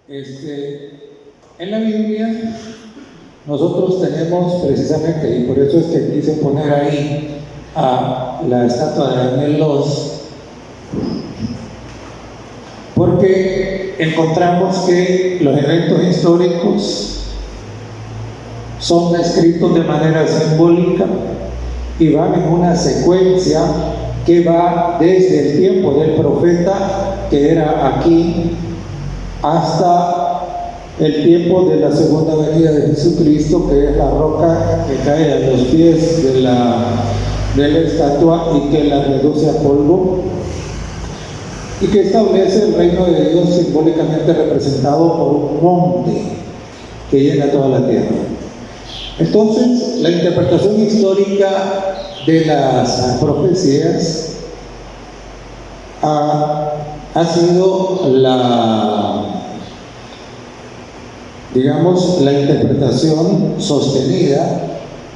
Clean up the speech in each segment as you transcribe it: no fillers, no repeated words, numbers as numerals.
En la Biblia nosotros tenemos precisamente, y por eso es que quise poner ahí a la estatua de Daniel 2, porque encontramos que los eventos históricos son descritos de manera simbólica y van en una secuencia que va desde el tiempo del profeta, que era aquí, hasta el tiempo de la segunda venida de Jesucristo, que es la roca que cae a los pies de la estatua y que la reduce a polvo, y que establece el reino de Dios simbólicamente representado por un monte que llena toda la tierra. Entonces, la interpretación histórica de las profecías ha sido la interpretación sostenida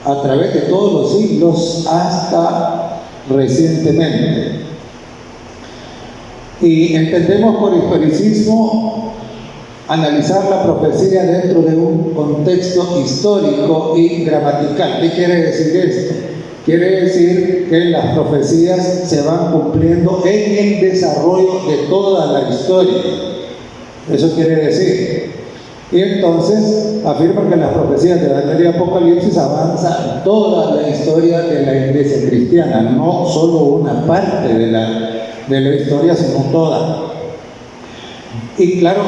a través de todos los siglos hasta recientemente. Y entendemos por historicismo analizar la profecía dentro de un contexto histórico y gramatical. ¿Qué quiere decir esto? Quiere decir que las profecías se van cumpliendo en el desarrollo de toda la historia. Eso quiere decir. Y entonces afirma que las profecías de Daniel y Apocalipsis avanzan toda la historia de la iglesia cristiana, no solo una parte de la historia, sino toda. Y claro,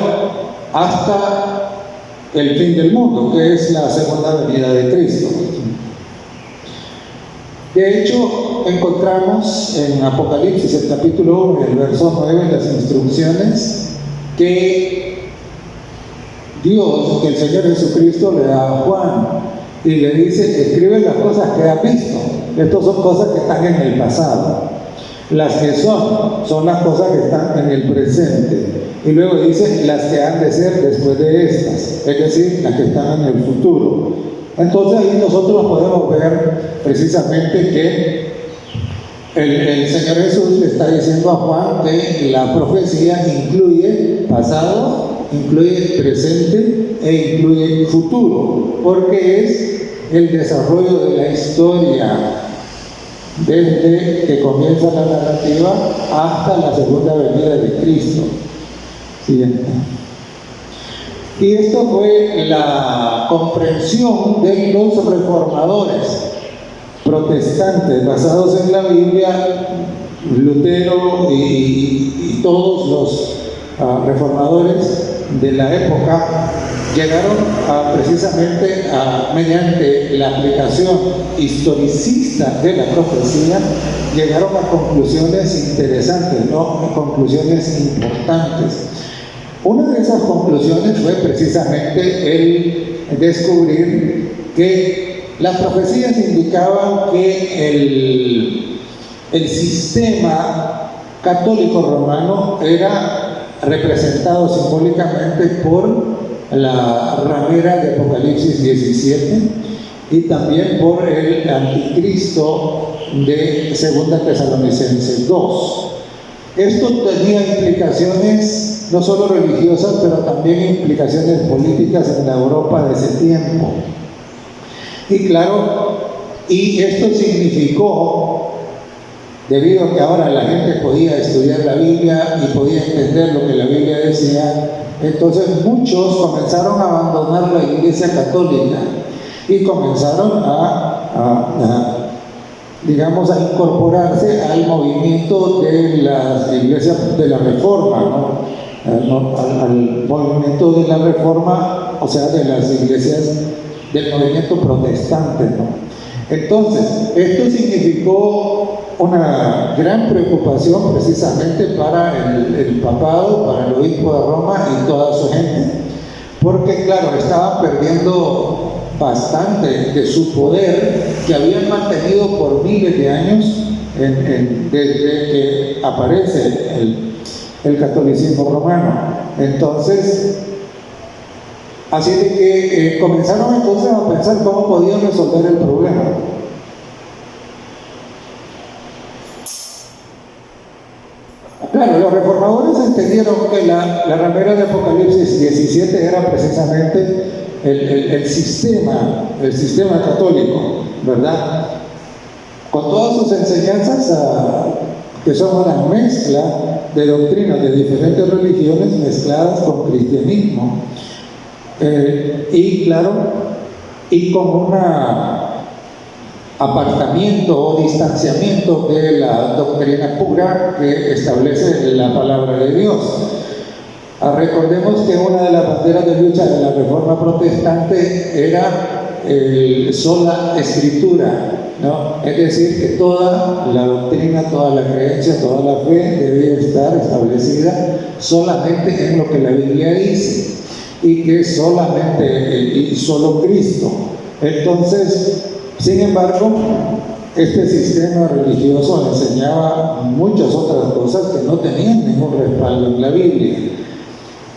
hasta el fin del mundo, que es la segunda venida de Cristo. De hecho, encontramos en Apocalipsis, el capítulo 1, el verso 9, las instrucciones que Dios, que el Señor Jesucristo le da a Juan, y le dice: escribe las cosas que has visto. Estas son cosas que están en el pasado. Las que son las cosas que están en el presente. Y luego dice las que han de ser después de estas, es decir, las que están en el futuro. Entonces ahí nosotros podemos ver precisamente que el Señor Jesús le está diciendo a Juan que la profecía incluye pasado, incluye presente e incluye futuro, porque es el desarrollo de la historia desde que comienza la narrativa hasta la segunda venida de Cristo. Siguiente. Y esto fue la comprensión de los reformadores protestantes basados en la Biblia. Lutero y todos los reformadores de la época llegaron precisamente mediante la aplicación historicista de la profecía, llegaron a conclusiones interesantes, ¿no? Conclusiones importantes. Una de esas conclusiones fue precisamente el descubrir que las profecías indicaban que el sistema católico romano era representado simbólicamente por la ramera de Apocalipsis 17 y también por el anticristo de 2 Tesalonicenses 2. Esto tenía implicaciones no solo religiosas, pero también implicaciones políticas en la Europa de ese tiempo. Y claro, y esto significó, debido a que ahora la gente podía estudiar la Biblia y podía entender lo que la Biblia decía, entonces muchos comenzaron a abandonar la Iglesia católica y comenzaron a incorporarse al movimiento de las iglesias de la Reforma, ¿no? Al movimiento de la Reforma, o sea, de las iglesias del movimiento protestante, ¿no? Entonces, esto significó una gran preocupación precisamente para el papado, para el obispo de Roma y toda su gente, porque claro, estaban perdiendo bastante de su poder que habían mantenido por miles de años desde que aparece el catolicismo romano. Entonces, así de que comenzaron entonces a pensar cómo podían resolver el problema. Claro, los reformadores entendieron que la ramera de Apocalipsis 17 era precisamente el sistema católico, ¿verdad? Con todas sus enseñanzas, que son una mezcla de doctrinas de diferentes religiones mezcladas con cristianismo. Y claro, y con un apartamiento o distanciamiento de la doctrina pura que establece la palabra de Dios. Recordemos que una de las banderas de lucha de la Reforma Protestante era sola escritura, ¿no? Es decir, que toda la doctrina, toda la creencia, toda la fe debía estar establecida solamente en lo que la Biblia dice, y que solamente y solo Cristo. Entonces, sin embargo, este sistema religioso enseñaba muchas otras cosas que no tenían ningún respaldo en la Biblia.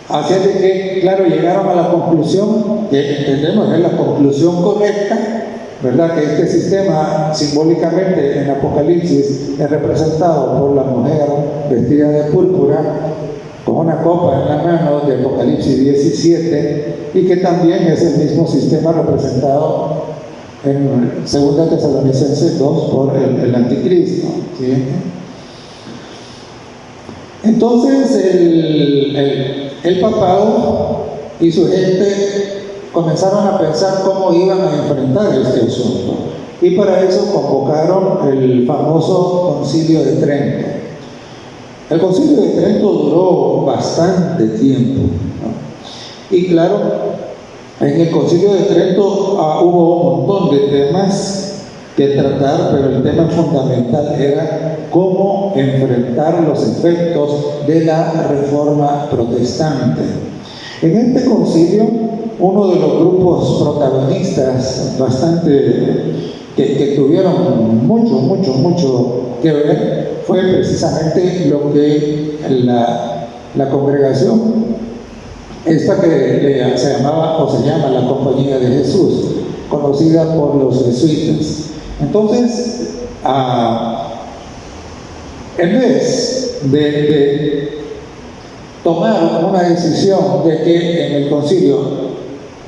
Así de que, claro, llegaron a la conclusión, que entendemos es la conclusión correcta, ¿verdad? Que este sistema simbólicamente en Apocalipsis es representado por la mujer vestida de púrpura, con una copa en la mano de Apocalipsis 17, y que también es el mismo sistema representado en 2 Tesalonicenses 2 por el anticristo, ¿sí? Entonces el papado y su gente comenzaron a pensar cómo iban a enfrentar este asunto, y para eso convocaron el famoso Concilio de Trento. El Concilio de Trento duró bastante tiempo, ¿no? Y claro, en el Concilio de Trento hubo un montón de temas que tratar, pero el tema fundamental era cómo enfrentar los efectos de la Reforma Protestante. En este concilio, uno de los grupos protagonistas que tuvieron mucho que ver fue precisamente lo que la congregación esta que se llamaba o se llama la Compañía de Jesús, conocida por los jesuitas. Entonces, en vez de tomar una decisión de que en el concilio,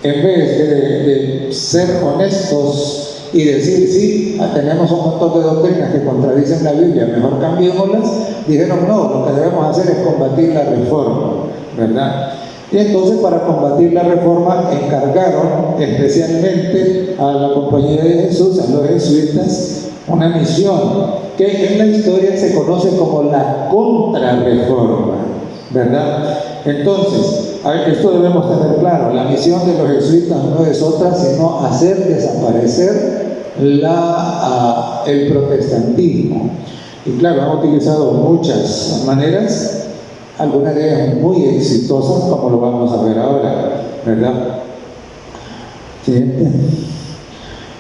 en vez de ser honestos y decir, sí, tenemos un montón de doctrinas que contradicen la Biblia, mejor cambiémoslas, dijeron, no, lo que debemos hacer es combatir la reforma, ¿verdad? Y entonces, para combatir la reforma, encargaron especialmente a la Compañía de Jesús, a los jesuitas, una misión que en la historia se conoce como la contrarreforma, ¿verdad? Entonces, esto debemos tener claro, la misión de los jesuitas no es otra sino hacer desaparecer el protestantismo. Y claro, han utilizado muchas maneras, algunas de ellas muy exitosas, como lo vamos a ver ahora, ¿verdad? Siguiente.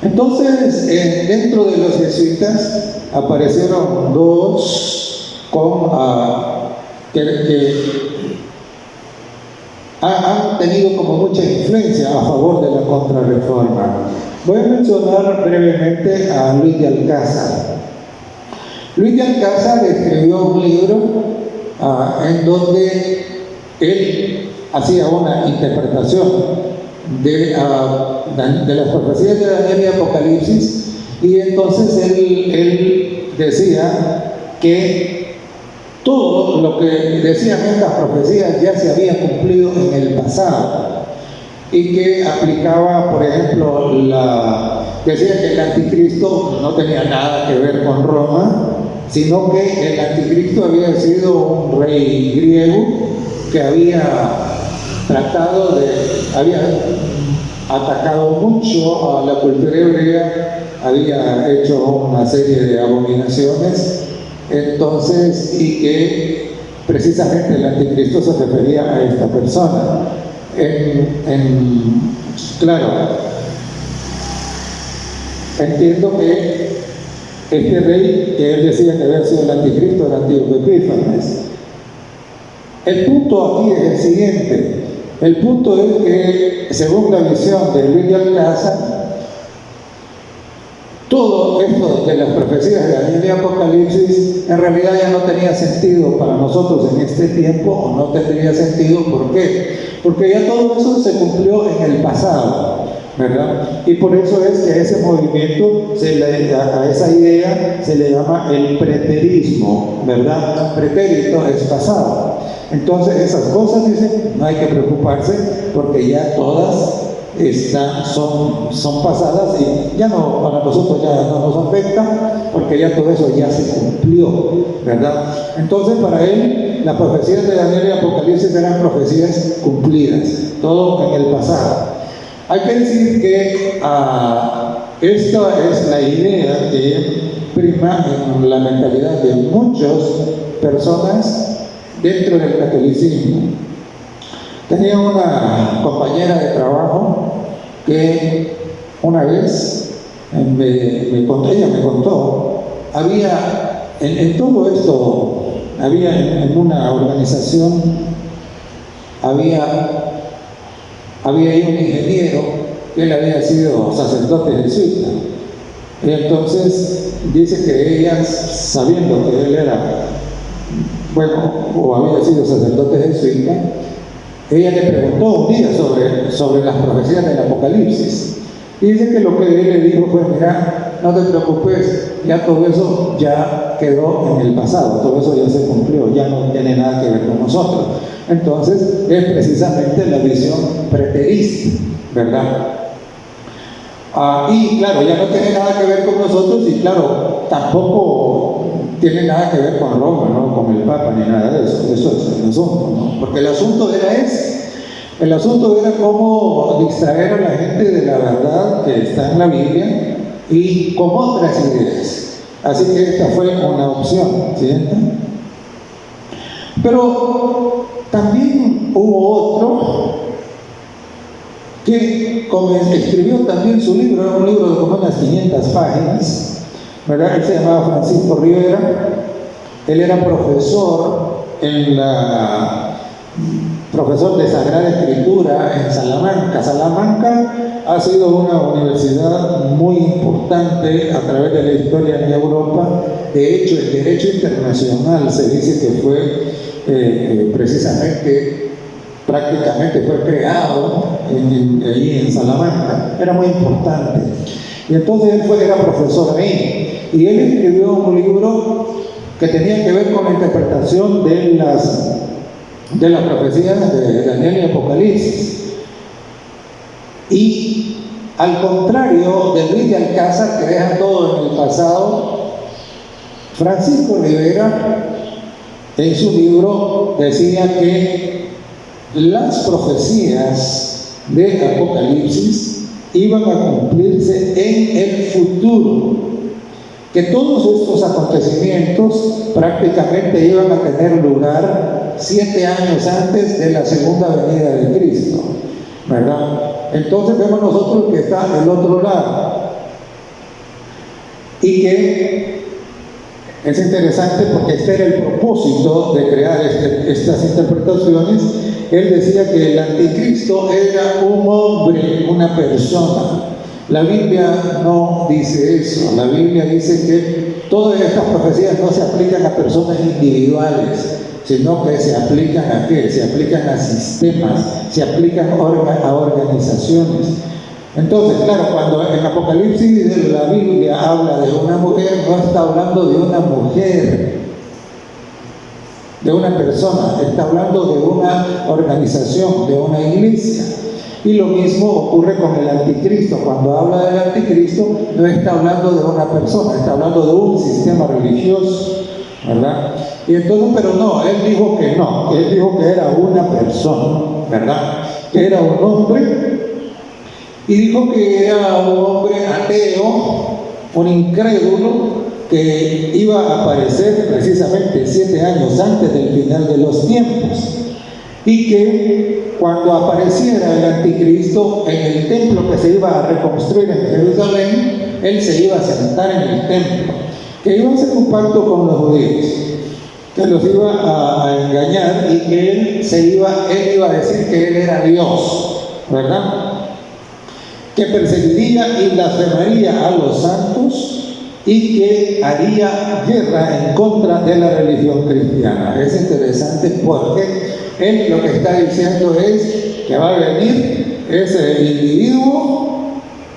Entonces, dentro de los jesuitas aparecieron dos que han tenido como mucha influencia a favor de la contrarreforma. Voy a mencionar brevemente a Luis de Alcázar. Luis de Alcázar escribió un libro en donde él hacía una interpretación de las profecías de Daniel y Apocalipsis, y entonces él decía que todo lo que decían estas profecías ya se había cumplido en el pasado, y que aplicaba, por ejemplo, decía que el anticristo no tenía nada que ver con Roma, sino que el anticristo había sido un rey griego que había atacado mucho a la cultura hebrea, había hecho una serie de abominaciones, entonces, y que precisamente el anticristo se refería a esta persona. Claro, entiendo que este rey que él decía que había sido el anticristo era Antíoco Epífanes. El punto aquí es el siguiente. El punto es que, según la visión de Luis de Alcázar, todo esto de las profecías de Daniel y Apocalipsis en realidad ya no tenía sentido para nosotros en este tiempo, o no tendría sentido. ¿Por qué? Porque ya todo eso se cumplió en el pasado, ¿verdad? Y por eso es que a ese movimiento, a esa idea se le llama el preterismo, ¿verdad? Pretérito es pasado. Entonces esas cosas, dicen, no hay que preocuparse porque ya todas son pasadas y ya no, para nosotros ya no nos afecta porque ya todo eso ya se cumplió, ¿verdad? Entonces para él las profecías de Daniel y Apocalipsis eran profecías cumplidas, todo en el pasado. Hay que decir que esta es la idea que prima en la mentalidad de muchas personas dentro del catolicismo. Tenía una compañera de trabajo que una vez ella me contó, había en todo esto, había en una organización, había ahí un ingeniero que él había sido sacerdote jesuita. Y entonces dice que ella, sabiendo que él era, o había sido sacerdote jesuita, ella le preguntó un día sobre las profecías del Apocalipsis. Y dice que lo que él le dijo fue: mira, no te preocupes, ya todo eso ya quedó en el pasado, todo eso ya se cumplió, ya no tiene nada que ver con nosotros. Entonces es precisamente la visión preterista, ¿verdad? Y claro, ya no tiene nada que ver con nosotros, y claro, tampoco tiene nada que ver con Roma, ¿no? Con el Papa ni nada de eso. Eso es el asunto, ¿no? Porque el asunto era ese. El asunto era cómo distraer a la gente de la verdad que está en la Biblia y con otras ideas. Así que esta fue una opción, ¿sí? Pero también hubo otro que escribió también su libro, era un libro de como unas 500 páginas, ¿verdad? Él se llamaba Francisco Rivera. Él era profesor de Sagrada Escritura en Salamanca. Salamanca ha sido una universidad muy importante a través de la historia en Europa. De hecho, el derecho internacional se dice que fue prácticamente fue creado allí en Salamanca. Era muy importante. Y entonces él era profesor ahí. Y él escribió un libro que tenía que ver con la interpretación de las profecías de Daniel y Apocalipsis. Y al contrario de Luis de Alcázar, que deja todo en el pasado, Francisco Rivera en su libro decía que las profecías de Apocalipsis iban a cumplirse en el futuro, que todos estos acontecimientos prácticamente iban a tener lugar 7 años antes de la segunda venida de Cristo, ¿verdad? Entonces vemos nosotros que está del otro lado, y que es interesante porque este era el propósito de crear estas interpretaciones. Él decía que el anticristo era un hombre, una persona. La Biblia no dice eso. La Biblia dice que todas estas profecías no se aplican a personas individuales, sino que se aplican ¿a qué? Se aplican a sistemas, se aplican a organizaciones. Entonces, claro, cuando en Apocalipsis la Biblia habla de una mujer, no está hablando de una mujer, de una persona, está hablando de una organización, de una iglesia. Y lo mismo ocurre con el anticristo. Cuando habla del anticristo, no está hablando de una persona, está hablando de un sistema religioso, ¿verdad? Y entonces, pero no, él dijo que no, él dijo que era una persona, ¿verdad? Que era un hombre, y dijo que era un hombre ateo, un incrédulo, que iba a aparecer precisamente 7 años antes del final de los tiempos, y que cuando apareciera el anticristo en el templo que se iba a reconstruir en Jerusalén, él se iba a sentar en el templo, que iba a hacer un pacto con los judíos, que los iba a engañar, y que él iba a decir que él era Dios, ¿verdad? Que perseguiría y blasfemaría a los santos, y que haría guerra en contra de la religión cristiana. Es interesante porque él lo que está diciendo es que va a venir ese individuo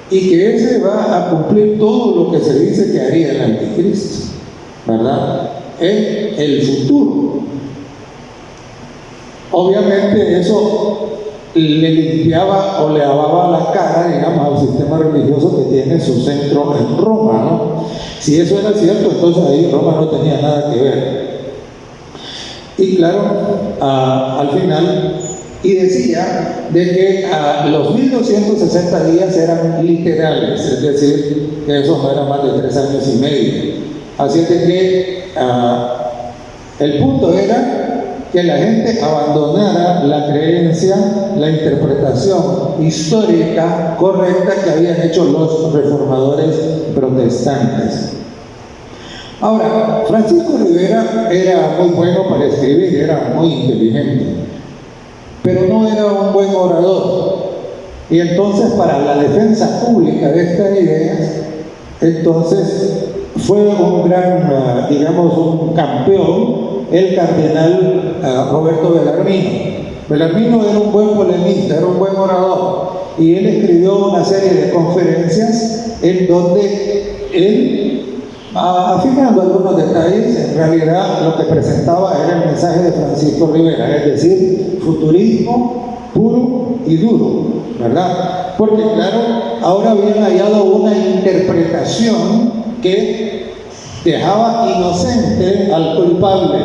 y que ese va a cumplir todo lo que se dice que haría el anticristo, ¿verdad? En el futuro. Obviamente eso le limpiaba o le lavaba la cara, digamos, al sistema religioso que tiene su centro en Roma, ¿no? Si eso era cierto, entonces ahí Roma no tenía nada que ver. Y claro, al final, y decía de que los 1260 días eran literales, es decir, que eso no era más de 3 años y medio. Así es de que el punto era que la gente abandonara la creencia, la interpretación histórica correcta que habían hecho los reformadores protestantes. Ahora, Francisco Rivera era muy bueno para escribir, era muy inteligente, pero no era un buen orador. Y entonces, para la defensa pública de estas ideas, entonces fue un gran, digamos, un campeón, el cardenal Roberto Bellarmino. Bellarmino era un buen polemista, era un buen orador, y él escribió una serie de conferencias en donde él, afirmando algunos detalles, en realidad lo que presentaba era el mensaje de Francisco Rivera, es decir, futurismo puro y duro, ¿verdad? Porque claro, ahora habían hallado una interpretación que dejaba inocente al culpable,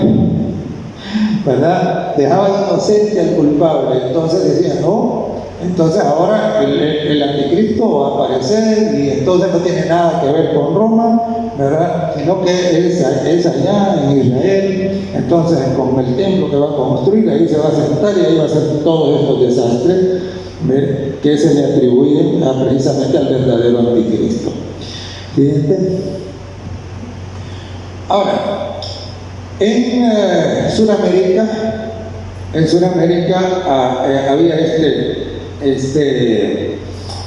¿verdad? Dejaba inocente al culpable. Entonces decía, no, entonces ahora el anticristo va a aparecer y entonces no tiene nada que ver con Roma, ¿verdad? Sino que es allá en Israel, entonces con el templo que va a construir, ahí se va a sentar y ahí va a hacer todos estos desastres, ¿verdad?, que se le atribuyen precisamente al verdadero anticristo. Siguiente. Ahora, en Sudamérica había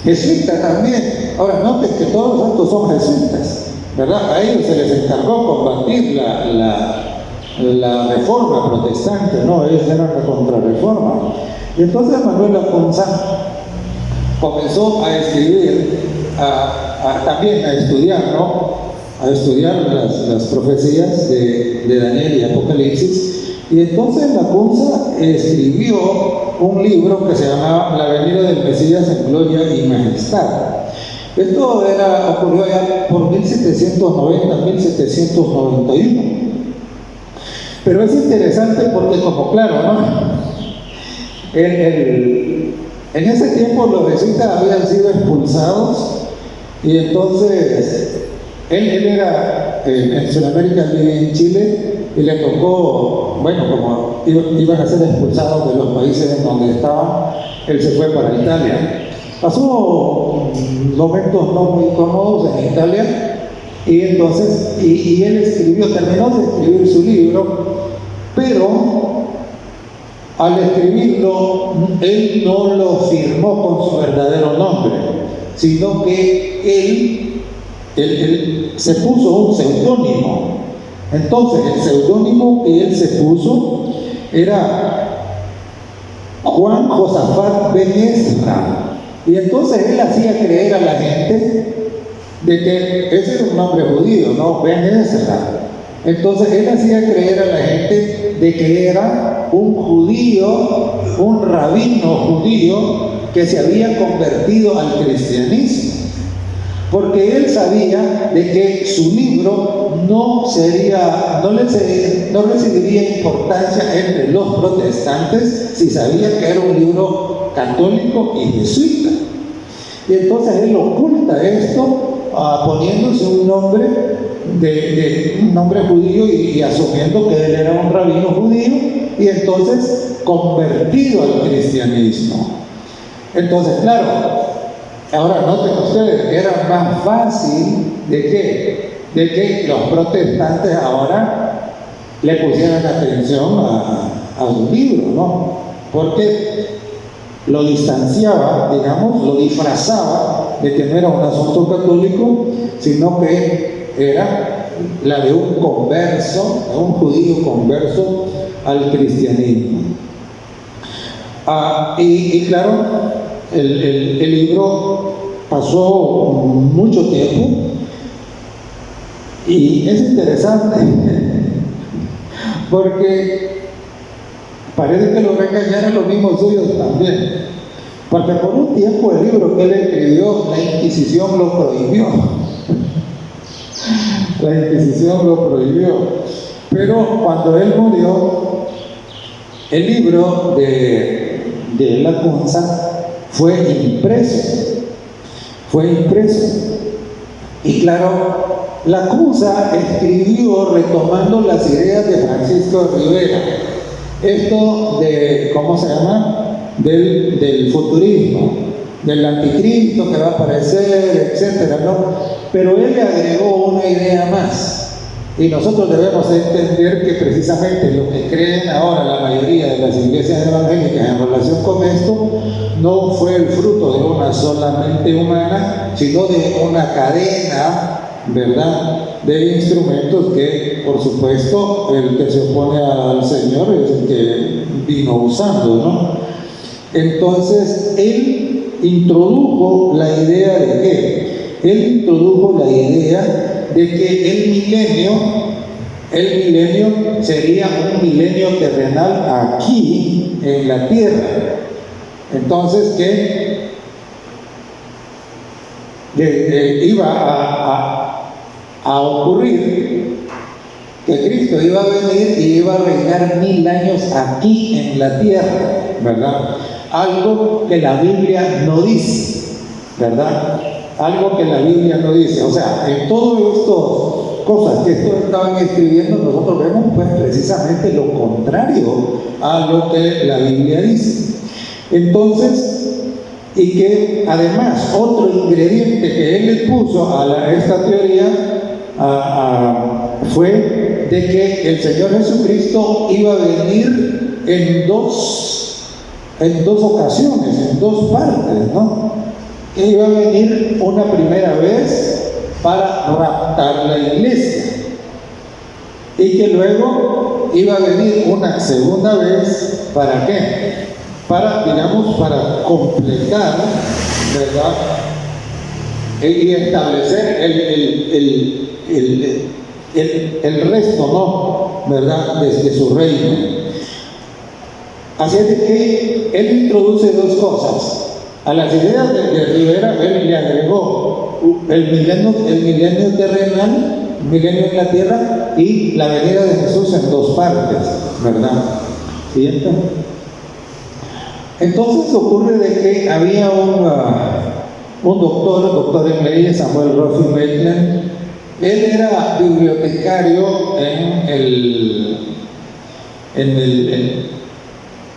jesuita también. Ahora, noten que todos estos son jesuitas, ¿verdad? A ellos se les encargó combatir la reforma protestante, ¿no? Ellos eran la contrarreforma. Y entonces Manuel Aponza comenzó a escribir, también a estudiar, ¿no?, a estudiar las profecías de Daniel y Apocalipsis. Y entonces Lacunza escribió un libro que se llamaba La venida del Mesías en gloria y majestad. Esto ocurrió ya por 1790, 1791. Pero es interesante porque, como claro, ¿no?, en ese tiempo los jesuitas habían sido expulsados, y entonces él era en Sudamérica, vivía en Chile, y le tocó, bueno, como iban a ser expulsados de los países en donde estaban, él se fue para Italia. Pasó momentos no muy cómodos en Italia, y entonces, y él terminó de escribir su libro, pero al escribirlo, él no lo firmó con su verdadero nombre, sino que él se puso un seudónimo. Entonces, el seudónimo que él se puso era Juan Josafat Ben Ezra. Y entonces él hacía creer a la gente de que ese era un nombre judío, ¿no? Ben Ezra. Entonces él hacía creer a la gente de que era un judío, un rabino judío que se había convertido al cristianismo, porque él sabía de que su libro no recibiría importancia entre los protestantes si sabía que era un libro católico y jesuita. Y entonces él oculta esto poniéndose un nombre un nombre judío y asumiendo que él era un rabino judío, y entonces convertido al cristianismo. Entonces, claro, ahora noten ustedes, era más fácil de que los protestantes ahora le pusieran atención a su libro, ¿no? Porque lo distanciaba, digamos, lo disfrazaba de que no era un asunto católico, sino que era la de un converso, de un judío converso al cristianismo. Y claro, el libro pasó mucho tiempo y es interesante porque parece que lo engañaron los mismos suyos también, porque por un tiempo el libro que él escribió, la Inquisición lo prohibió. La Inquisición lo prohibió, pero cuando él murió, el libro de Lacunza fue impreso, y claro, Lacunza escribió retomando las ideas de Francisco Rivera, esto de, ¿cómo se llama?, del futurismo, del anticristo que va a aparecer, etcétera, ¿no? Pero él le agregó una idea más. Y nosotros debemos entender que precisamente lo que creen ahora la mayoría de las iglesias evangélicas en relación con esto no fue el fruto de una sola mente humana, sino de una cadena, ¿verdad?, de instrumentos que, por supuesto, el que se opone al Señor es el que vino usando, ¿no? Entonces, él introdujo la idea de ¿qué? Él introdujo la idea de que el milenio sería un milenio terrenal aquí en la tierra. Entonces que iba a ocurrir que Cristo iba a venir y iba a reinar 1000 años aquí en la tierra, ¿verdad? Algo que la Biblia no dice, ¿verdad? Algo que la Biblia no dice. O sea, en todas estas cosas que estos estaban escribiendo, nosotros vemos pues precisamente lo contrario a lo que la Biblia dice. Entonces, y que además otro ingrediente que él le puso a esta teoría fue de que el Señor Jesucristo iba a venir en dos ocasiones, en dos partes, ¿no? Que iba a venir una primera vez para raptar la iglesia y que luego iba a venir una segunda vez, ¿para qué? Para, digamos, para completar, ¿verdad?, y establecer el resto, ¿no?, ¿verdad?, de su reino. Así es de que él introduce dos cosas. A las ideas de Rivera, él le agregó el milenio terrenal, el milenio en la tierra, y la venida de Jesús en dos partes, ¿verdad? ¿Siguiente? Entonces ocurre de que había un doctor en leyes, Samuel Rossi Maitland. Él era bibliotecario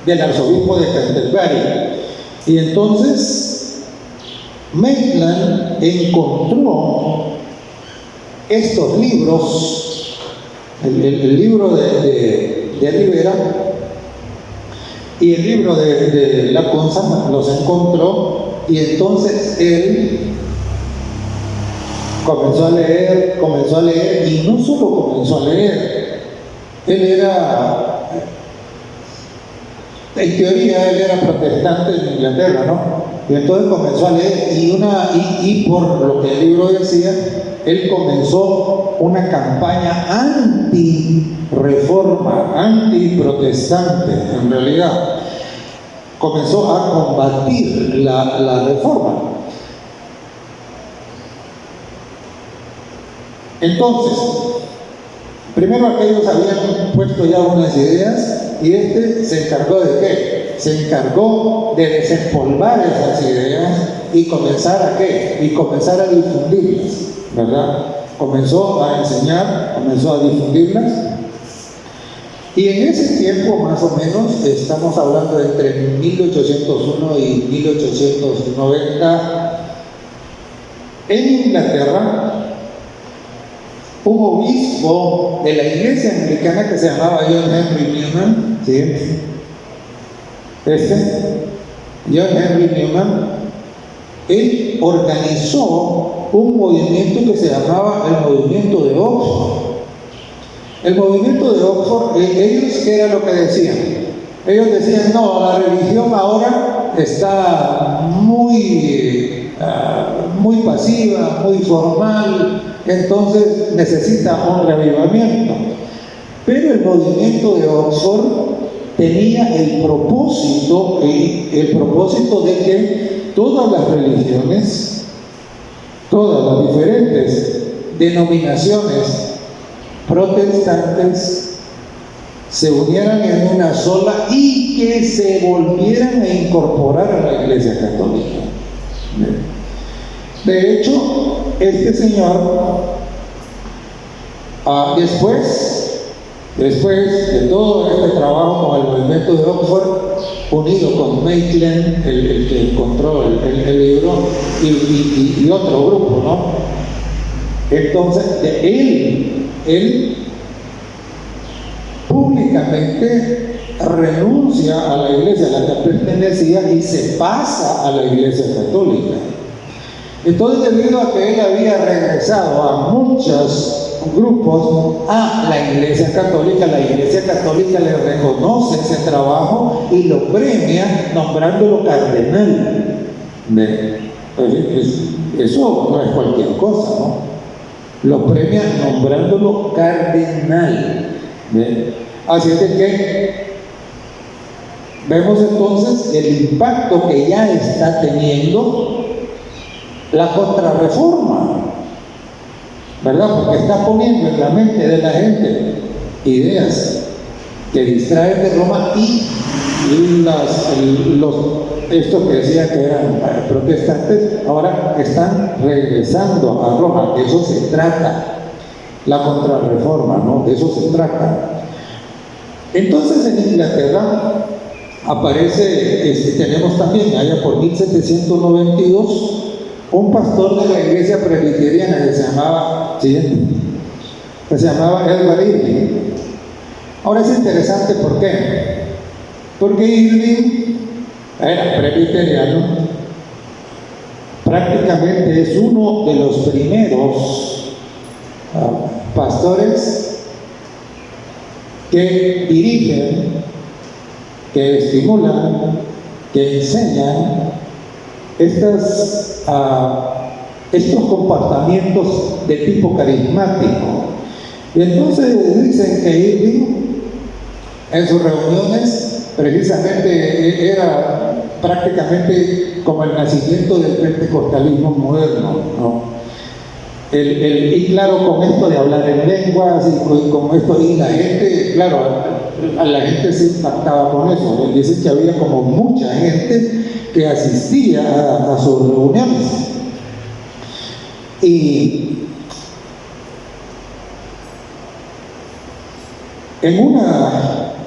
del arzobispo de Canterbury. Y entonces Maitland encontró estos libros, el libro de Rivera y el libro de Lacunza, los encontró, y entonces él comenzó a leer, y no solo comenzó a leer, en teoría él era protestante en Inglaterra, ¿no? Y entonces comenzó a leer, y por lo que el libro decía, él comenzó una campaña anti-reforma, anti-protestante, en realidad. Comenzó a combatir la reforma. Entonces, primero aquellos habían puesto ya unas ideas, y se encargó de ¿qué? Se encargó de desempolvar esas ideas y comenzar a ¿qué? Y comenzar a difundirlas, ¿verdad? Comenzó a enseñar, comenzó a difundirlas. Y en ese tiempo, más o menos, estamos hablando de entre 1801 y 1890, en Inglaterra, un obispo de la iglesia anglicana que se llamaba John Henry Newman, ¿sí? John Henry Newman, él organizó un movimiento que se llamaba el movimiento de Oxford. El movimiento de Oxford, ellos, ¿qué era lo que decían? Ellos decían, no, la religión ahora está muy pasiva, muy formal, entonces necesita un reavivamiento. Pero el movimiento de Oxford tenía el propósito de que todas las religiones, todas las diferentes denominaciones protestantes se unieran en una sola y que se volvieran a incorporar a la Iglesia Católica. De hecho, este señor, después de todo este trabajo con el movimiento de Oxford, unido con Maitland, el que encontró el libro, y otro grupo, ¿no? Entonces, él públicamente renuncia a la iglesia a la que pertenecía y se pasa a la Iglesia Católica. Entonces, debido a que él había regresado a muchos grupos a la Iglesia Católica le reconoce ese trabajo y lo premia nombrándolo cardenal. Eso no es cualquier cosa, ¿no? Lo premia nombrándolo cardenal. Así es de que vemos entonces el impacto que ya está teniendo la contrarreforma, ¿verdad? Porque está poniendo en la mente de la gente ideas que distraen de Roma y estos que decían que eran protestantes ahora están regresando a Roma. De eso se trata la contrarreforma, ¿no? De eso se trata. Entonces, en Inglaterra aparece, tenemos también allá por 1792 un pastor de la iglesia presbiteriana que se llamaba Edward Irving. Ahora es interesante, ¿por qué? Porque Irving era presbiteriano, prácticamente es uno de los primeros pastores que dirigen, que estimulan, que enseñan estos comportamientos de tipo carismático. Y entonces dicen que Irving en sus reuniones precisamente era prácticamente como el nacimiento del pentecostalismo moderno, ¿no? Y claro, con esto de hablar en lenguas y con esto, y la gente, claro, a la gente se impactaba con eso. Dicen que había como mucha gente que asistía a sus reuniones. Y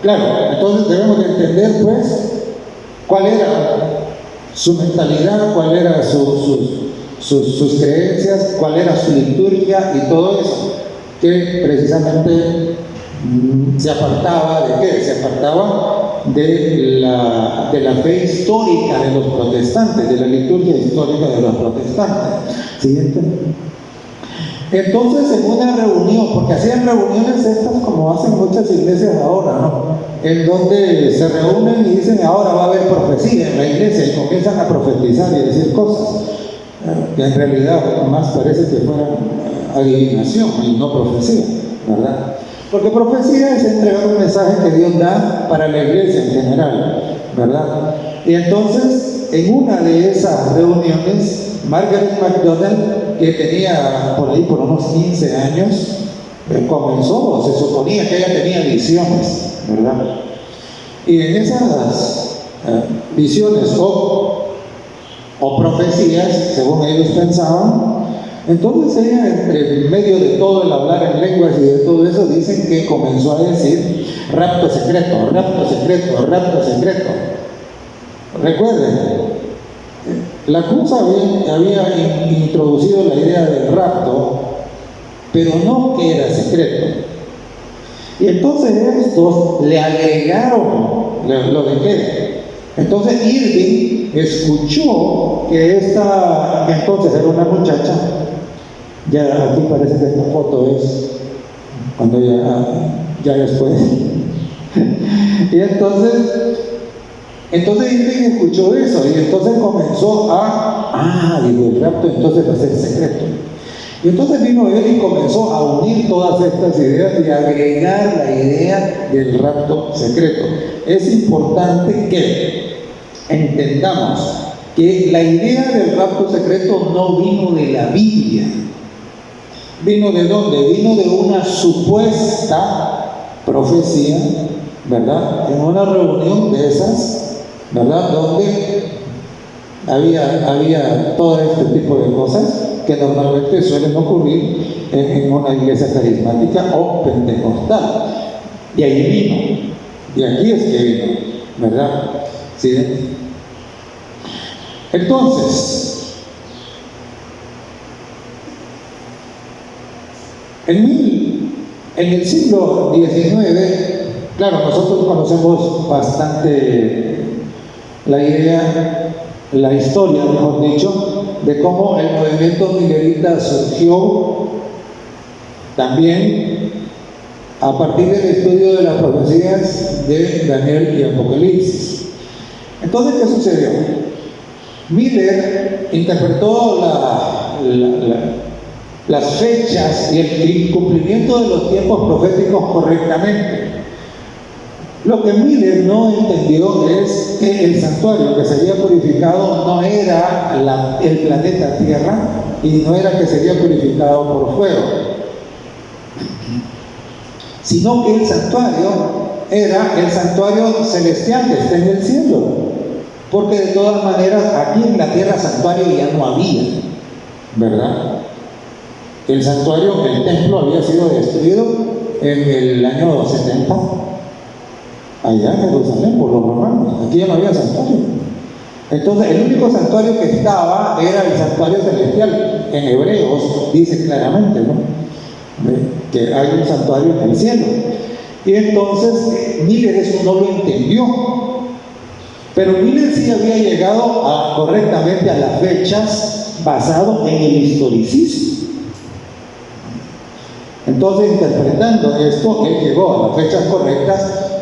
claro, entonces debemos de entender pues cuál era su mentalidad, cuál era sus creencias, cuál era su liturgia y todo eso, que precisamente se apartaba ¿de qué? Se apartaba de la fe histórica de los protestantes, de la liturgia histórica de los protestantes. ¿Siguiente? Entonces, en una reunión, porque hacían reuniones estas como hacen muchas iglesias ahora, ¿no? En donde se reúnen y dicen, ahora va a haber profecía en la iglesia, y comienzan a profetizar y decir cosas que en realidad más parece que fueran adivinación y no profecía, ¿verdad? Porque profecía es entregar un mensaje que Dios da para la iglesia en general, ¿verdad? Y entonces, en una de esas reuniones, Margaret MacDonald, que tenía por ahí por unos 15 años, comenzó, se suponía que ella tenía visiones, ¿verdad? Y en esas visiones o profecías, según ellos pensaban, entonces ella, entre medio de todo el hablar en lenguas y de todo eso, dicen que comenzó a decir rapto secreto, rapto secreto, rapto secreto. Recuerden, la Cruz había introducido la idea del rapto, pero no que era secreto. Y entonces estos le agregaron lo de qué, Entonces Irving escuchó que esta, que entonces era una muchacha, ya aquí parece que esta foto es cuando ya después. Y entonces Irving escuchó eso y entonces comenzó digo, el rapto entonces va a ser secreto. Y entonces vino él y comenzó a unir todas estas ideas y agregar la idea del rapto secreto. Es importante que entendamos que la idea del rapto secreto no vino de la Biblia. ¿Vino de dónde? Vino de una supuesta profecía, ¿verdad? En una reunión de esas, ¿verdad? Donde había todo este tipo de cosas que normalmente suelen ocurrir en una iglesia carismática o pentecostal. De ahí vino, de aquí es que vino, ¿verdad? ¿Sí? Entonces, en el siglo XIX, claro, nosotros conocemos bastante la idea, la historia, mejor dicho, de cómo el movimiento millerita surgió también a partir del estudio de las profecías de Daniel y Apocalipsis. Entonces, ¿qué sucedió? Miller interpretó las fechas y el cumplimiento de los tiempos proféticos correctamente. Lo que Miller no entendió es que el santuario que sería purificado no era el planeta Tierra y no era que sería purificado por fuego, sino que el santuario era el santuario celestial que está en el cielo, porque de todas maneras aquí en la tierra santuario ya no había, ¿verdad? El santuario, el templo había sido destruido en el año 70 allá en Jerusalén por los romanos. Aquí ya no había santuario. Entonces el único santuario que estaba era el santuario celestial. En Hebreos dice claramente, ¿no?, que hay un santuario en el cielo. Y entonces Miller eso no lo entendió, pero Miller sí había llegado correctamente a las fechas basado en el historicismo. Entonces, interpretando esto, él llegó a las fechas correctas,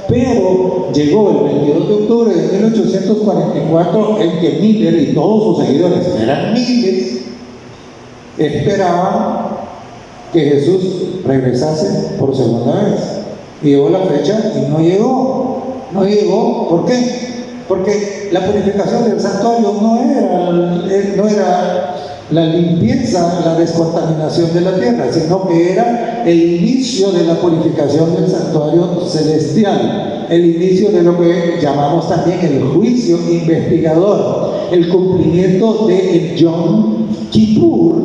pero llegó el 22 de octubre de 1844 en que Miller y todos sus seguidores, que eran miles, esperaban que Jesús regresase por segunda vez. Y llegó la fecha y no llegó. No llegó, ¿por qué? Porque la purificación del santuario no era la limpieza, la descontaminación de la tierra, sino que era el inicio de la purificación del santuario celestial, el inicio de lo que llamamos también el juicio investigador, el cumplimiento del Yom Kippur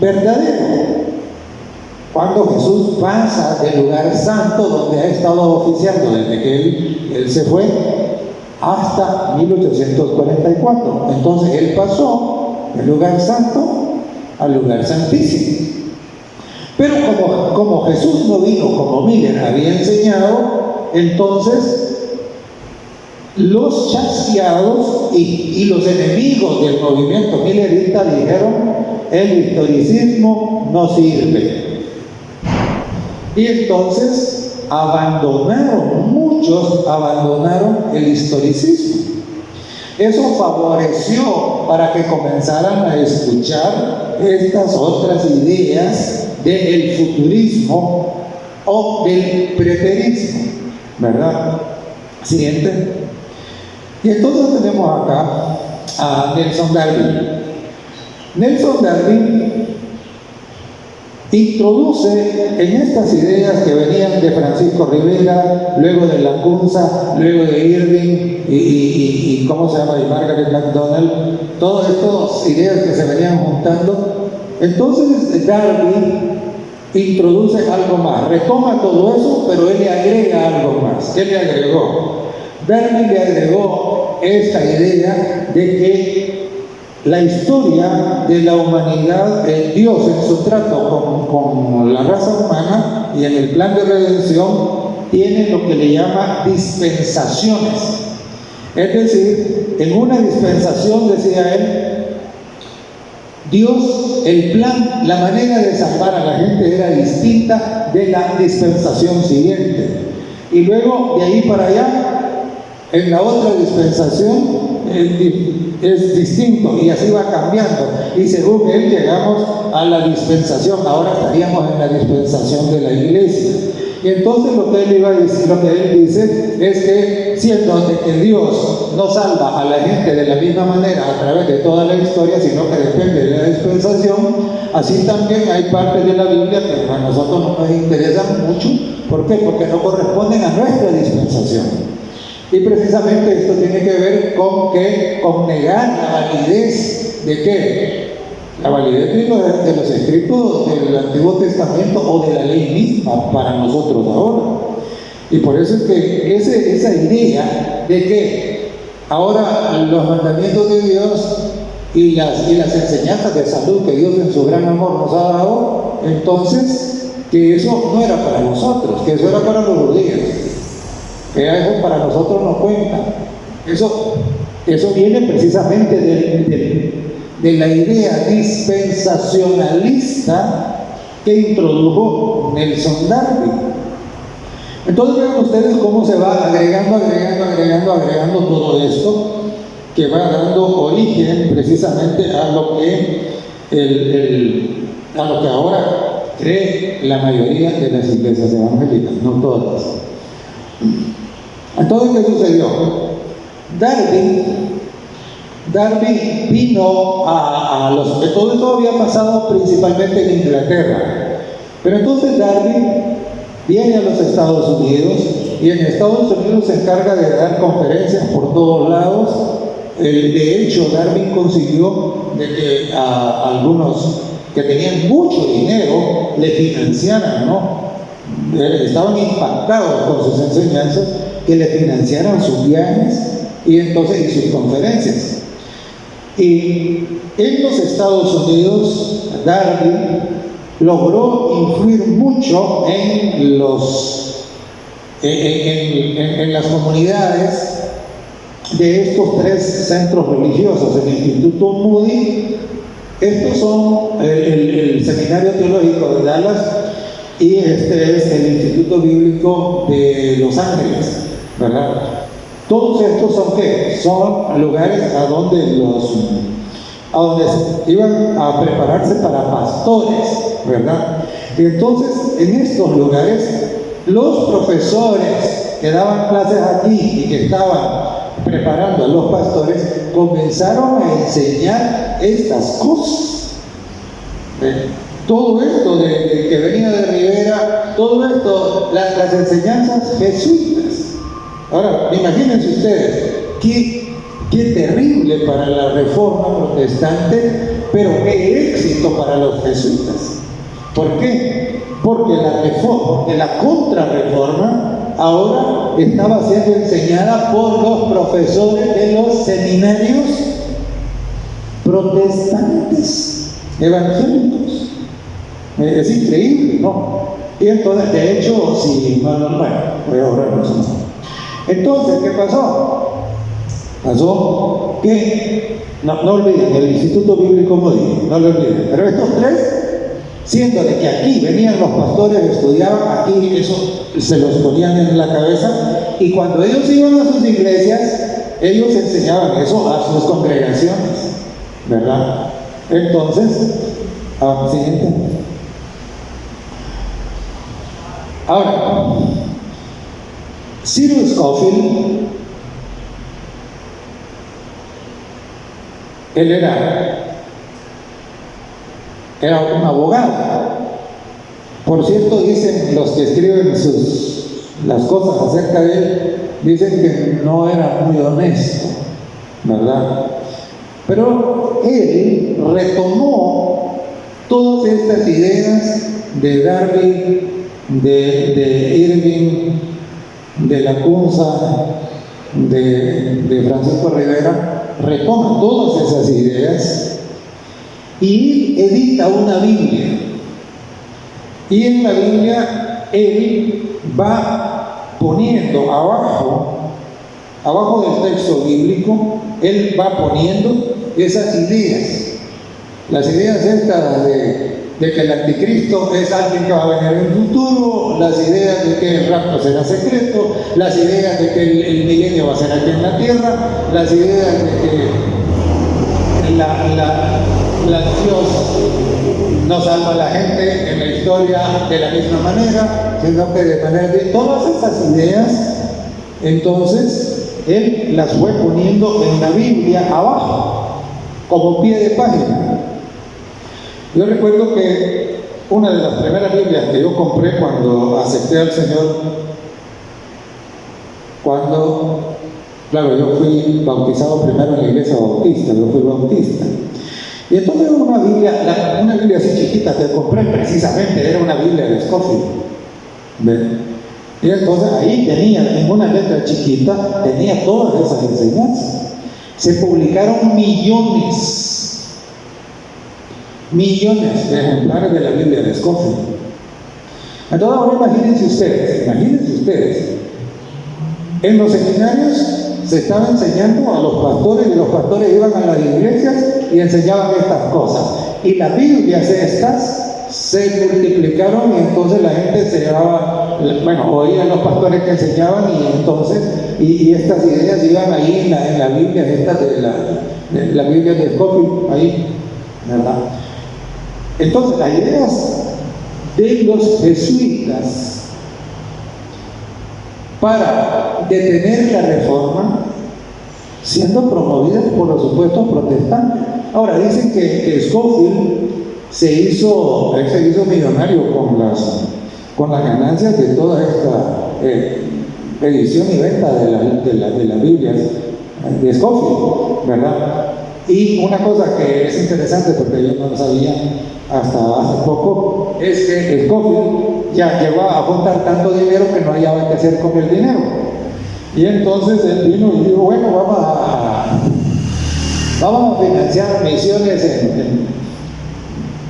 verdadero, cuando Jesús pasa del lugar santo donde ha estado oficiando desde que él se fue hasta 1844. Entonces él pasó del lugar santo al lugar santísimo. Pero como Jesús no vino como Miller había enseñado, entonces los chasqueados y los enemigos del movimiento millerista dijeron: el historicismo no sirve. Y entonces muchos abandonaron el historicismo. Eso favoreció para que comenzaran a escuchar estas otras ideas del futurismo o del preterismo, ¿verdad? Siguiente. Y entonces tenemos acá a Nelson Darby. Nelson Darby introduce en estas ideas que venían de Francisco Rivera, luego de Lacunza, luego de Irving y ¿cómo se llama? Y Margaret MacDonald, todas estas ideas que se venían juntando. Entonces Darby introduce algo más, retoma todo eso, pero él le agrega algo más. ¿Qué le agregó? Darby le agregó esta idea de que la historia de la humanidad, Dios en su trato con la raza humana y en el plan de redención, tiene lo que le llama dispensaciones. Es decir, en una dispensación, decía él, Dios, el plan, la manera de salvar a la gente era distinta de la dispensación siguiente. Y luego, de ahí para allá, en la otra dispensación es distinto, y así va cambiando. Y según él llegamos a la dispensación, ahora estaríamos en la dispensación de la iglesia. Y entonces lo que él iba a decir, lo que él dice es que siendo de que Dios no salva a la gente de la misma manera a través de toda la historia, sino que depende de la dispensación, así también hay partes de la Biblia que a nosotros no nos interesan mucho. ¿Por qué? Porque no corresponden a nuestra dispensación. Y precisamente esto tiene que ver con negar la validez de ¿qué? La validez de los escritos del Antiguo Testamento o de la ley misma para nosotros ahora. Y por eso es que esa idea de que ahora los mandamientos de Dios y las enseñanzas de salud que Dios en su gran amor nos ha dado, entonces que eso no era para nosotros, que eso era para los judíos, que eso para nosotros no cuenta. Eso viene precisamente de la idea dispensacionalista que introdujo Nelson Darby. Entonces vean ustedes cómo se va agregando todo esto, que va dando origen precisamente a lo que ahora cree la mayoría de las iglesias evangélicas, no todas. Entonces, ¿qué sucedió? Darby vino a los... Todo esto había pasado principalmente en Inglaterra. Pero entonces Darby viene a los Estados Unidos, y en Estados Unidos se encarga de dar conferencias por todos lados. De hecho, Darby consiguió de que a algunos que tenían mucho dinero le financiaran, ¿no? Estaban impactados con sus enseñanzas, que le financiaran sus viajes y sus conferencias. Y en los Estados Unidos, Darby logró influir mucho en las comunidades de estos tres centros religiosos: el Instituto Moody, estos son el Seminario Teológico de Dallas, y este es el Instituto Bíblico de Los Ángeles, ¿verdad? Todos estos son ¿qué? Son lugares a donde iban a prepararse para pastores, ¿verdad? Y entonces, en estos lugares, los profesores que daban clases aquí y que estaban preparando a los pastores, comenzaron a enseñar estas cosas. Todo esto que venía de Rivera, todo esto, las enseñanzas jesuitas. Ahora, imagínense ustedes, qué terrible para la Reforma Protestante, pero qué éxito para los jesuitas. ¿Por qué? Porque la contrarreforma ahora estaba siendo enseñada por los profesores de los seminarios protestantes evangélicos. Es increíble, ¿no? Y entonces, de hecho, si no, voy a ahorrar eso. Entonces, ¿qué pasó? Pasó que, no olviden, el Instituto Bíblico Moody, no lo olviden, pero estos tres, siendo de que aquí venían los pastores, estudiaban, aquí eso se los ponían en la cabeza, y cuando ellos iban a sus iglesias, ellos enseñaban eso a sus congregaciones, ¿verdad? Entonces, siguiente. Ahora, Cyril Scofield, él era un abogado. Por cierto, dicen los que escriben las cosas acerca de él, dicen que no era muy honesto, ¿verdad? Pero él retomó todas estas ideas de Darby, de Irving, de Lacunza, de Francisco Rivera, retoma todas esas ideas y edita una Biblia. Y en la Biblia él va poniendo abajo del texto bíblico, él va poniendo esas ideas. Las ideas estas de que el anticristo es alguien que va a venir en el futuro, las ideas de que el rapto será secreto, las ideas de que el milenio va a ser aquí en la tierra, las ideas de que Dios no salva a la gente en la historia de la misma manera, sino que de manera de todas esas ideas, entonces él las fue poniendo en la Biblia abajo, como pie de página. Yo recuerdo que una de las primeras Biblias que yo compré cuando acepté al Señor, claro, yo fui bautizado primero en la iglesia bautista, yo fui bautista. Y entonces una Biblia así chiquita que compré precisamente, era una Biblia de Scofield. Y entonces ahí tenía, en una letra chiquita, tenía todas esas enseñanzas. Se publicaron millones de ejemplares de la Biblia de Scofield. Entonces ahora imagínense ustedes, en los seminarios se estaba enseñando a los pastores y los pastores iban a las iglesias y enseñaban estas cosas. Y las Biblias estas se multiplicaron y entonces la gente se llevaba, oían los pastores que enseñaban y entonces, y estas ideas iban ahí en la Biblia, estas de la Biblia de Scofield, ahí, ¿verdad? Entonces, las ideas de los jesuitas para detener la reforma, siendo promovidas por los supuestos protestantes. Ahora, dicen que Scofield se hizo millonario con las ganancias de toda esta edición y venta de la Biblia de Scofield, ¿verdad? Y una cosa que es interesante, porque yo no lo sabía hasta hace poco, es que Scofield ya llegó a juntar tanto dinero que no hallaba qué hacer con el dinero. Y entonces él vino y dijo, bueno, vamos a financiar misiones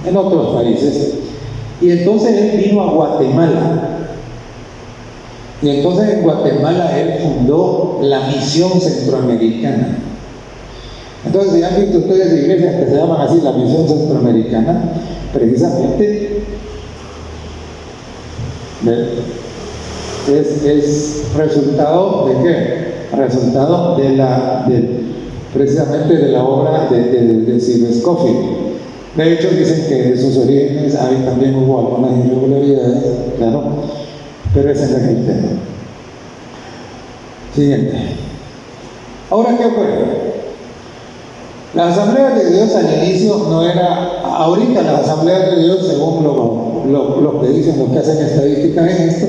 en otros países. Y entonces él vino a Guatemala. Y entonces en Guatemala él fundó la Misión Centroamericana. Entonces, si han visto ustedes iglesias que se llaman así, la Misión Centroamericana, precisamente es resultado de qué? Resultado precisamente de la obra de Sir Scofield. De hecho, dicen que de sus orígenes ahí también hubo algunas irregularidades, claro, pero ese no es el tema. Siguiente. Ahora, ¿qué ocurre? Las asambleas de Dios al inicio no era, ahorita las asambleas de Dios, según lo que dicen, los que hacen estadísticas en esto,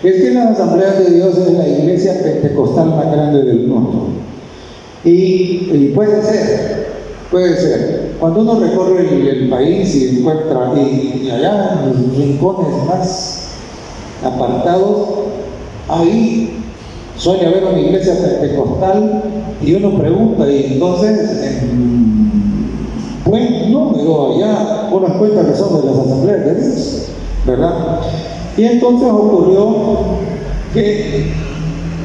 es que las asambleas de Dios es la iglesia pentecostal más grande del mundo. Y puede ser. Cuando uno recorre el país y encuentra, y allá en los rincones más apartados, ahí suele haber una iglesia pentecostal y uno pregunta, y entonces buen número allá uno encuentra que son de las asambleas de Dios, ¿verdad? Y entonces ocurrió que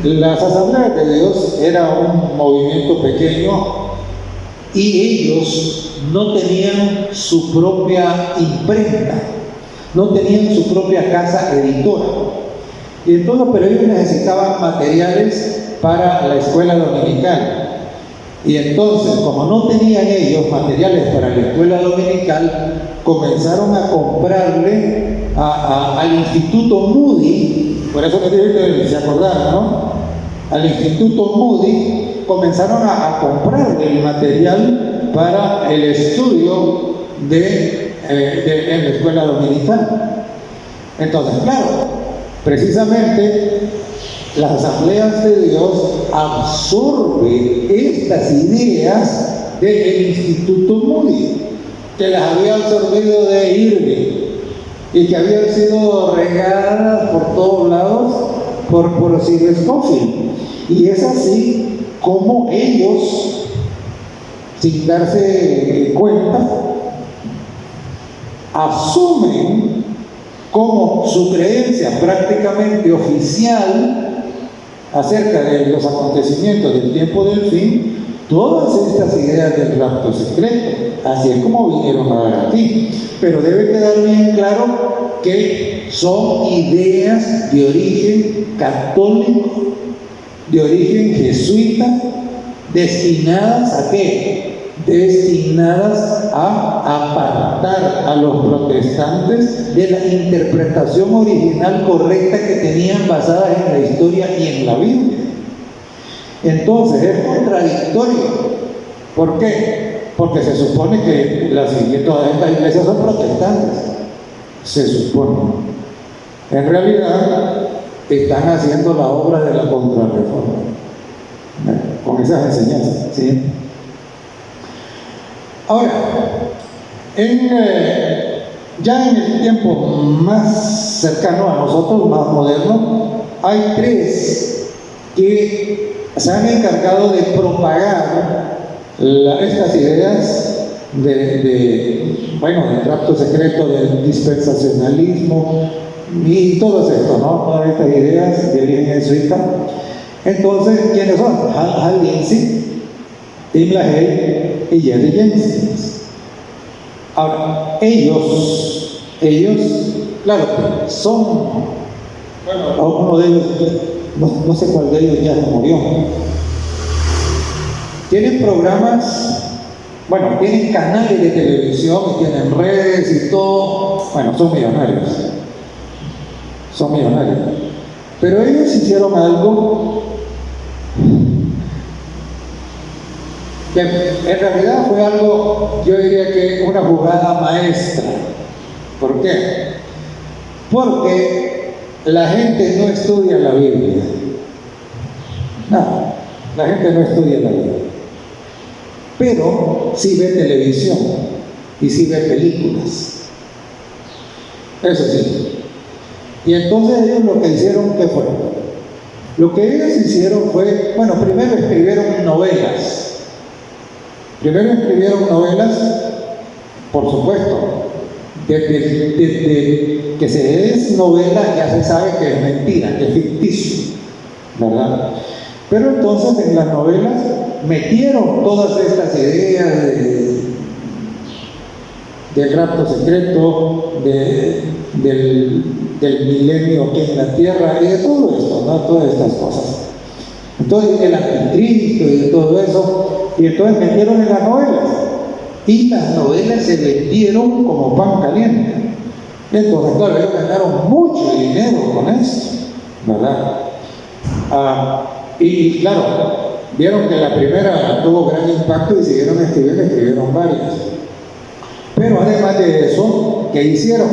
las asambleas de Dios era un movimiento pequeño y ellos no tenían su propia imprenta, no tenían su propia casa editora. Y entonces, pero ellos necesitaban materiales para la escuela dominical. Y entonces, como no tenían ellos materiales para la escuela dominical, comenzaron a comprarle al Instituto Moody, por eso les dije que se acordaron, ¿no? Al Instituto Moody comenzaron a comprar el material para el estudio en la escuela dominical. Entonces, claro, precisamente las asambleas de Dios absorben estas ideas del Instituto Moody, que las había absorbido de Irving y que habían sido regadas por todos lados por Sir Scofield. Y es así como ellos, sin darse cuenta, asumen como su creencia prácticamente oficial acerca de los acontecimientos del tiempo del fin, todas estas ideas del rapto secreto. Así es como vinieron a dar aquí. Pero debe quedar bien claro que son ideas de origen católico, de origen jesuita, destinadas ¿a qué? Destinadas a apartar a los protestantes de la interpretación original correcta que tenían basada en la historia y en la Biblia. Entonces es contradictorio. ¿Por qué? Porque se supone que todas estas iglesias son protestantes. Se supone. En realidad están haciendo la obra de la contrarreforma con esas enseñanzas, ¿sí? Ahora, ya en el tiempo más cercano a nosotros, más moderno, hay tres que se han encargado de propagar estas ideas del rapto secreto, del dispensacionalismo y todo esto, ¿no? Todas estas ideas de origen jesuita. Entonces, ¿quiénes son? Hal Lindsey, Tim LaHaye y Jerry James. Ahora, ellos, claro, son, uno de ellos, no sé cuál de ellos ya murió. Tienen programas, tienen canales de televisión y tienen redes y todo. Son millonarios. Pero ellos hicieron algo que en realidad fue algo, yo diría que una jugada maestra. ¿Por qué? Porque la gente no estudia la Biblia. No, la gente no estudia la Biblia. Pero sí ve televisión y sí ve películas. Eso sí. Y entonces ellos lo que hicieron, ¿qué fue? Lo que ellos hicieron fue, primero escribieron novelas. Por supuesto. Desde que se es novela ya se sabe que es mentira, que es ficticio, ¿verdad? Pero entonces en las novelas metieron todas estas ideas del rapto secreto, del milenio aquí en la tierra y de todo esto, ¿no? Todas estas cosas. Entonces el anticristo y de todo eso, y entonces metieron en las novelas. Y las novelas se vendieron como pan caliente. Entonces, claro, ellos ganaron mucho dinero con esto, ¿verdad? Y claro, vieron que la primera tuvo gran impacto y siguieron escribieron varias. Pero además de eso, ¿qué hicieron?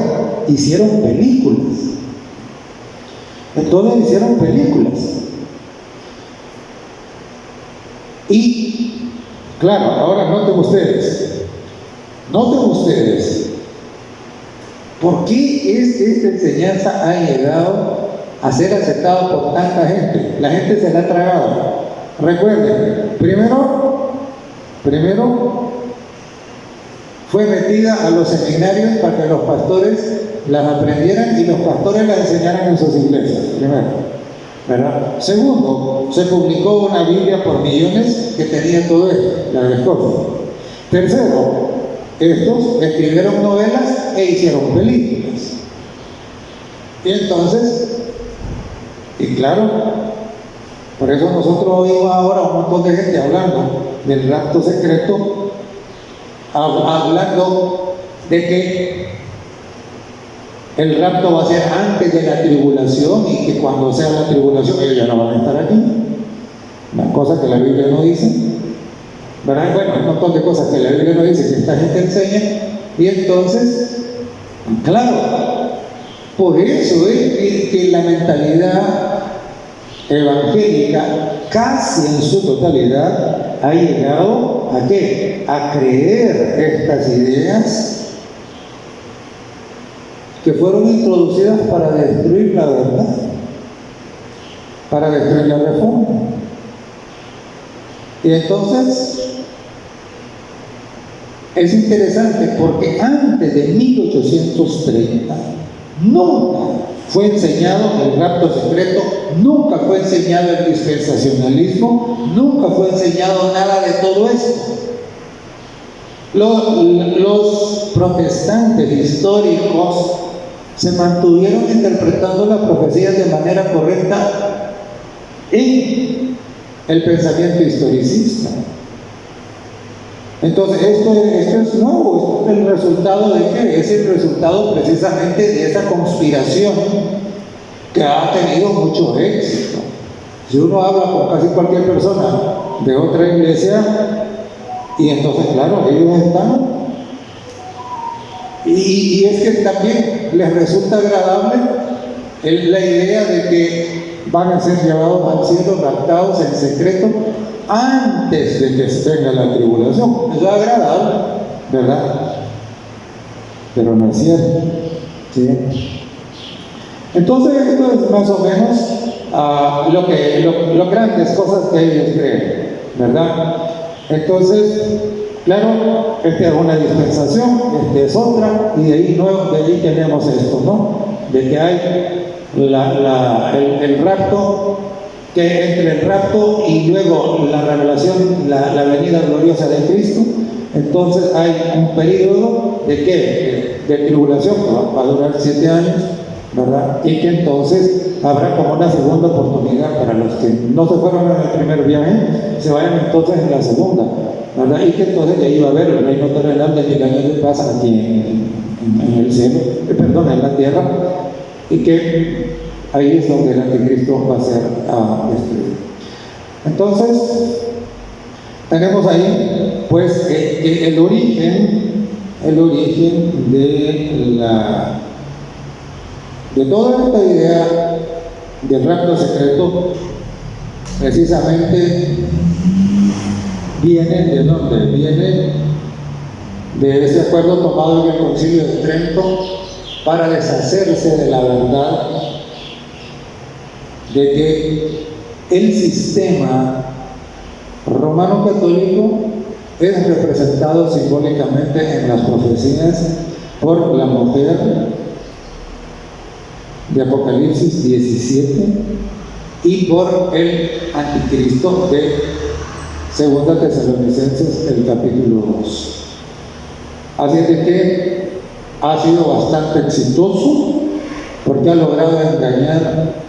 Hicieron películas. Entonces hicieron películas. Y, claro, ahora noten ustedes, ¿por qué esta enseñanza ha llegado a ser aceptada por tanta gente? La gente se la ha tragado. Recuerden, primero fue metida a los seminarios para que los pastores las aprendieran y los pastores las enseñaran en sus iglesias, primero, ¿verdad? Segundo, se publicó una Biblia por millones que tenía todo esto, la de Scofield. Tercero, estos escribieron novelas e hicieron películas. Y entonces, y claro, por eso nosotros oímos ahora un montón de gente hablando del rapto secreto, hablando de que el rapto va a ser antes de la tribulación y que cuando sea la tribulación ellos ya no van a estar aquí. Una cosa que la Biblia no dice, ¿verdad? Un montón de cosas que la Biblia no dice que esta gente enseña. Y entonces, claro, por eso es que la mentalidad evangélica casi en su totalidad ha llegado ¿a qué? A creer estas ideas que fueron introducidas para destruir la verdad, para destruir la reforma. Y entonces es interesante porque antes de 1830 nunca fue enseñado el rapto secreto, nunca fue enseñado el dispensacionalismo, nunca fue enseñado nada de todo esto. Los protestantes históricos se mantuvieron interpretando las profecías de manera correcta en el pensamiento historicista. Entonces, esto es nuevo, esto es el resultado de ¿qué? Es el resultado precisamente de esa conspiración que ha tenido mucho éxito. Si uno habla con casi cualquier persona de otra iglesia, y entonces, claro, ellos están. Y es que también les resulta agradable la idea de que van a ser llevados al cielo, raptados en secreto, antes de que se tenga la tribulación. Eso es agradable, ¿verdad? Pero no es cierto, ¿sí? Entonces, esto es más o menos lo grandes cosas que ellos creen, ¿verdad? Entonces, claro, esta es una dispensación, esta es otra, y de ahí tenemos esto, ¿no? De que hay el rapto, que entre el rapto y luego la revelación, la venida gloriosa de Cristo, entonces hay un periodo de ¿qué? De tribulación, que va a durar 7 años, ¿verdad? Y que entonces habrá como una segunda oportunidad para los que no se fueron en el primer viaje, se vayan entonces en la segunda, ¿verdad? Y que entonces de ahí va a haber el reino terrenal de 1000 años de paz aquí en el cielo, en la tierra, y que ahí es donde el anticristo va a ser destruido. Entonces, tenemos ahí pues el origen de toda esta idea del rapto secreto. Precisamente viene ¿de dónde? Viene de ese acuerdo tomado en el Concilio de Trento para deshacerse de la verdad de que el sistema romano católico es representado simbólicamente en las profecías por la mujer de Apocalipsis 17 y por el anticristo de 2 Tesalonicenses, el capítulo 2. Así es de que ha sido bastante exitoso porque ha logrado engañar,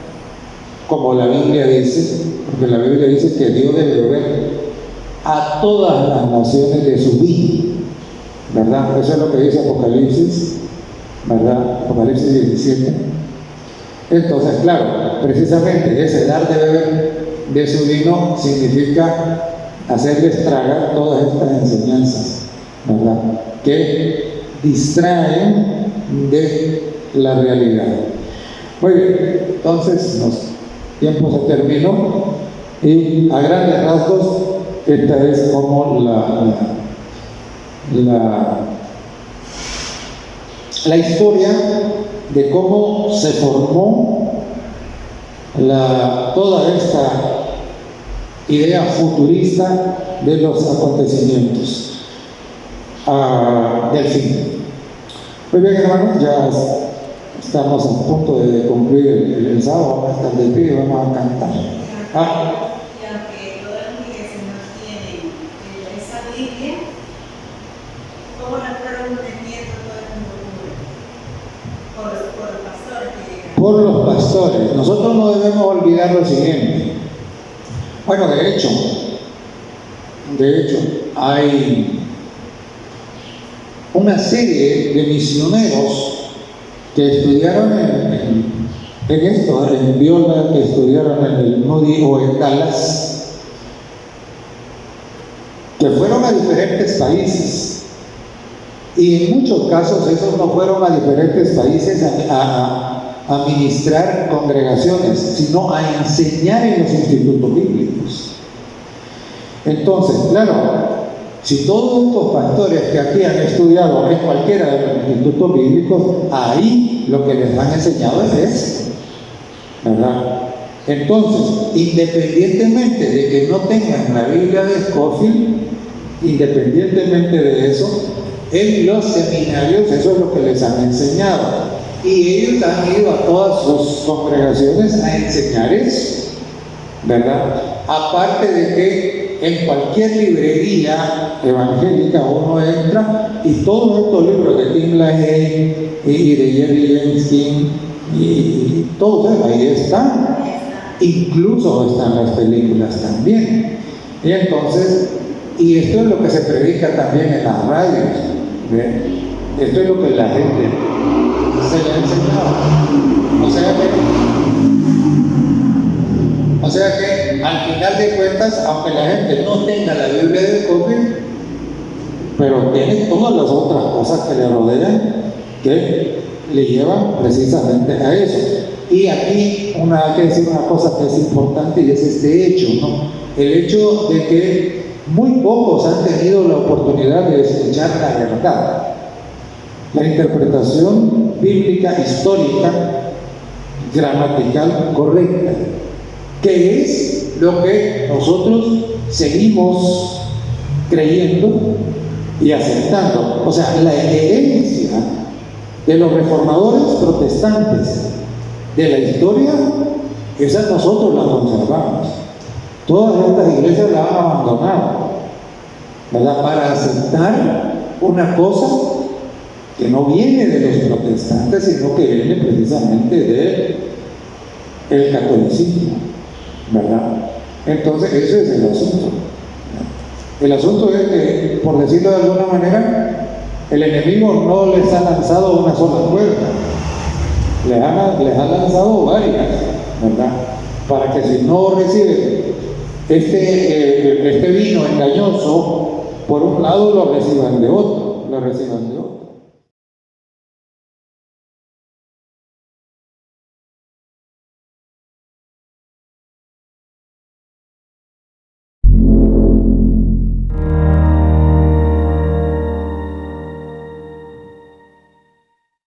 como la Biblia dice, porque la Biblia dice que Dios debe beber a todas las naciones de su vino, ¿verdad? Eso es lo que dice Apocalipsis, ¿verdad? Apocalipsis 17. Entonces, claro, precisamente ese dar de beber de su vino significa hacerles tragar todas estas enseñanzas, ¿verdad? Que distraen de la realidad. Muy bien, entonces tiempo se terminó y a grandes rasgos esta es como la historia de cómo se formó toda esta idea futurista de los acontecimientos del fin. Muy bien, hermanos, ya estamos a punto de concluir el sábado, vamos a estar de pie y vamos a cantar. Y aunque todas las iglesias no tienen esa Biblia, ¿cómo la fueron metiendo todo el mundo? Por los pastores que llegan. Por los pastores. Nosotros no debemos olvidar lo siguiente. Bueno, de hecho, hay una serie de misioneros que estudiaron en Viola, que estudiaron en el Moody o en Dallas, que fueron a diferentes países, y en muchos casos esos no fueron a diferentes países a ministrar congregaciones, sino a enseñar en los institutos bíblicos. Entonces, claro, si todos estos pastores que aquí han estudiado en cualquiera de los institutos bíblicos, ahí lo que les han enseñado es esto, ¿verdad? Entonces, independientemente de que no tengan la Biblia de Scofield, independientemente de eso, en los seminarios eso es lo que les han enseñado. Y ellos han ido a todas sus congregaciones a enseñar eso, ¿verdad? Aparte de que en cualquier librería evangélica uno entra y todos estos libros de Tim LaHaye y de Jerry James King y todos esos ahí están, incluso están las películas también. Y entonces, y esto es lo que se predica también en las radios, ¿ve? Esto es lo que la gente se le ha enseñado. O sea que al final de cuentas, aunque la gente no tenga la Biblia del COVID, pero tiene todas las otras cosas que le rodean que le llevan precisamente a eso. Y aquí hay que decir una cosa que es importante, y es este hecho, ¿no? El hecho de que muy pocos han tenido la oportunidad de escuchar la verdad, la interpretación bíblica, histórica, gramatical correcta, que es lo que nosotros seguimos creyendo y aceptando. O sea, la herencia de los reformadores protestantes de la historia, esa nosotros la conservamos. Todas estas iglesias la han abandonado, ¿verdad? Para aceptar una cosa que no viene de los protestantes, sino que viene precisamente del catolicismo, ¿verdad? Entonces, ese es el asunto. El asunto es que, por decirlo de alguna manera, el enemigo no les ha lanzado una sola puerta, les ha lanzado varias, ¿verdad? Para que si no reciben este vino engañoso, por un lado lo reciban de otro,